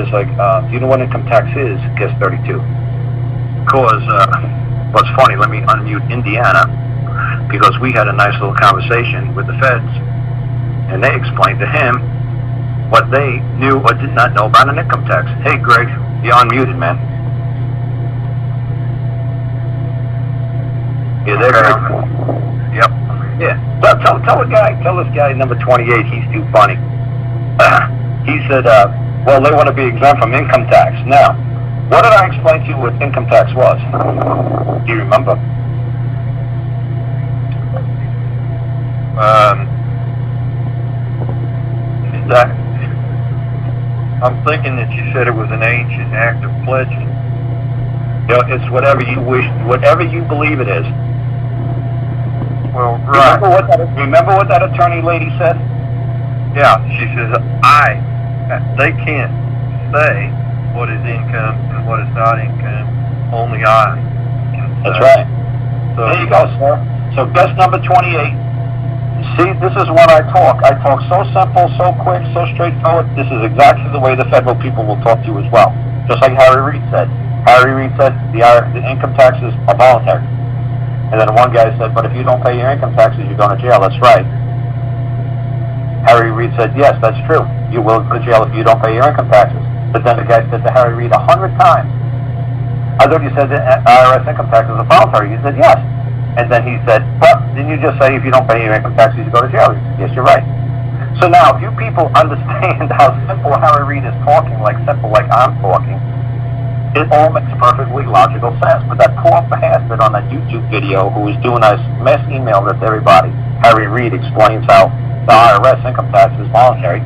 It's like, do you know what income tax is? Guess 32. Because, what's funny, let me unmute Indiana, because we had a nice little conversation with the feds, and they explained to him what they knew or did not know about an income tax. Hey, Greg, you're unmuted, man. You there, Greg? Yep. Yeah. Tell this guy number 28, he's too funny. He said, well, they want to be exempt from income tax. Now, what did I explain to you what income tax was? Do you remember? I'm thinking that you said it was an ancient act of pledging. You know, it's whatever you wish, whatever you believe it is. Well, right. Remember what that attorney lady said? Yeah, she says, they can't say what is income and what is not income. Only I can say. That's right. So, there you go, sir. So guess number 28. See, this is when I talk. I talk so simple, so quick, so straightforward. This is exactly the way the federal people will talk to you as well. Just like Harry Reid said. Harry Reid said the income taxes are voluntary. And then one guy said, but if you don't pay your income taxes, you're going to jail. That's right. Harry Reid said, yes, that's true. You will go to jail if you don't pay your income taxes. But then the guy said to Harry Reid 100 times, I thought you said that IRS income taxes are voluntary. He said, yes. And then he said, well, didn't you just say if you don't pay your income taxes, you go to jail? He said, yes, you're right. So now, if you people understand how simple Harry Reid is talking, like simple like I'm talking, it all makes perfectly logical sense. But that poor bastard on that YouTube video who was doing a mass email to everybody, Harry Reid explains how the IRS income tax is voluntary.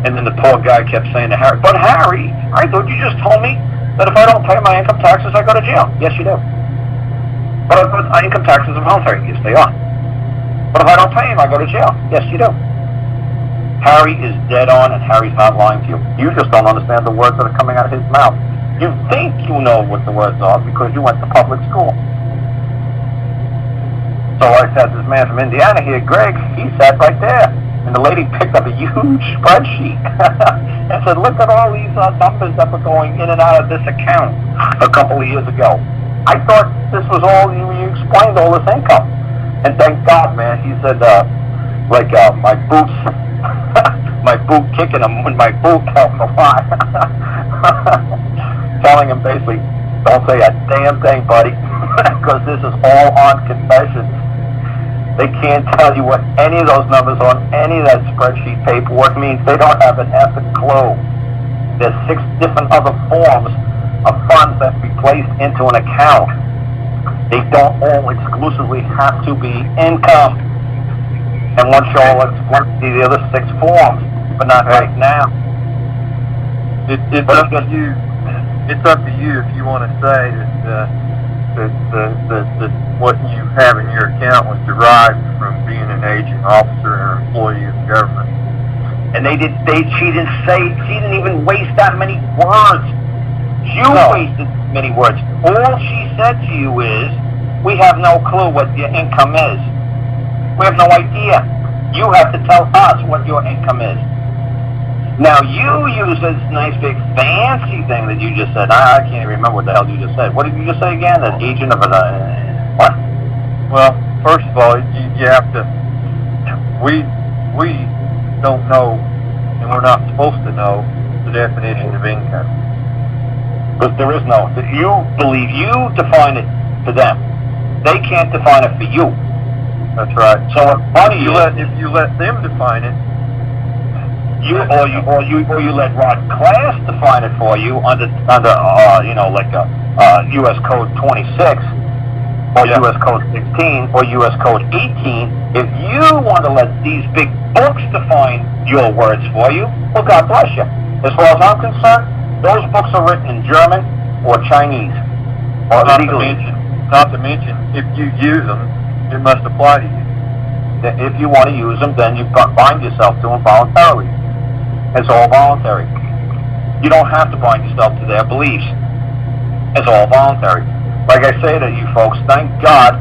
And then the poor guy kept saying to Harry, but Harry, I thought you just told me that if I don't pay my income taxes, I go to jail. Yes, you do. But income taxes are voluntary. Yes, they are. But if I don't pay them, I go to jail. Yes, you do. Harry is dead on, and Harry's not lying to you. You just don't understand the words that are coming out of his mouth. You think you know what the words are because you went to public school. So I said, this man from Indiana here, Greg, he sat right there. And the lady picked up a huge spreadsheet and said, look at all these numbers that were going in and out of this account a couple of years ago. I thought this was all, you explained all this income. And thank God, man, he said, my boots, my boot kicking him when my boot helped a lot. Telling him basically, don't say a damn thing, buddy, because this is all on confessions. They can't tell you what any of those numbers on any of that spreadsheet paperwork means. They don't have an effing clue. There's 6 different other forms of funds that be placed into an account. They don't all exclusively have to be income. And once you all explain the other 6 forms, but not right now. It's up to you. It's up to you if you want to say that what you have in your account was derived from being an agent, officer, or employee of the government. And she didn't even waste that many words. You wasted many words. All she said to you is, we have no clue what your income is. We have no idea. You have to tell us what your income is. Now, you use this nice big fancy thing that you just said. I can't even remember what the hell you just said. What did you just say again? An agent of what? Well, first of all, you have to, we don't know, and we're not supposed to know, the definition of income. Because there is no. You believe you define it for them. They can't define it for you. That's right. So what's funny if you let them define it, you let Rod Class define it for you under like U.S. Code 26 or U.S. Code 16 or U.S. Code 18. If you want to let these big books define your words for you, well, God bless you. As far as I'm concerned, those books are written in German or Chinese or legally. Not to mention, if you use them, it must apply to you. If you want to use them, then you bind yourself to them voluntarily. It's all voluntary. You don't have to bind yourself to their beliefs. It's all voluntary. Like I say to you folks, thank God,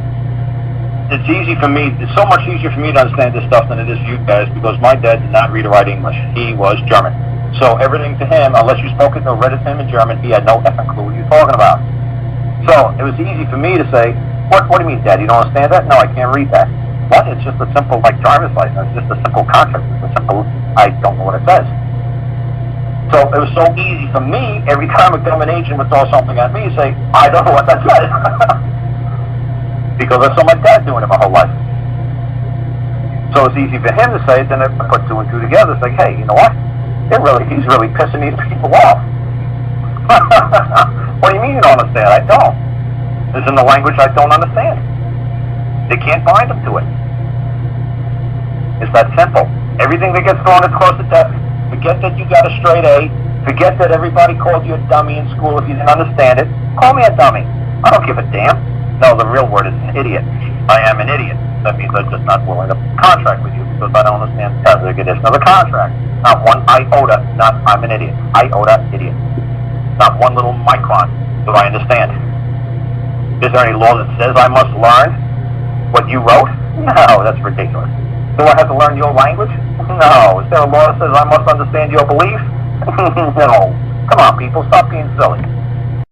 it's easy for me, it's so much easier for me to understand this stuff than it is for you guys, because my dad did not read or write English. He was German. So everything to him, unless you spoke it or read it to him in German, he had no effing clue what you're talking about. So it was easy for me to say, what do you mean, Dad? You don't understand that? No, I can't read that. What? It's just a simple, like, driver's license. It's just a simple contract. It's a simple, I don't know what it says. So it was so easy for me, every time a government agent would throw something at me, say, I don't know what that says. Because I saw my dad doing it my whole life. So it's easy for him to say it, then I put two and two together. It's like, hey, you know what? He's really pissing these people off. What do you mean you don't understand? I don't. It's in the language I don't understand. They can't bind them to it. It's that simple. Everything that gets thrown across the desk, forget that you got a straight A, forget that everybody called you a dummy in school if you didn't understand it. Call me a dummy. I don't give a damn. No, the real word is an idiot. I am an idiot. That means I'm just not willing to contract with you because I don't understand the condition of the contract. Not one iota, not I'm an idiot. Iota, idiot. Not one little micron do I understand. Is there any law that says I must learn what you wrote? No, that's ridiculous. Do I have to learn your language? No. Is there a law that says I must understand your belief? No. Come on, people, stop being silly.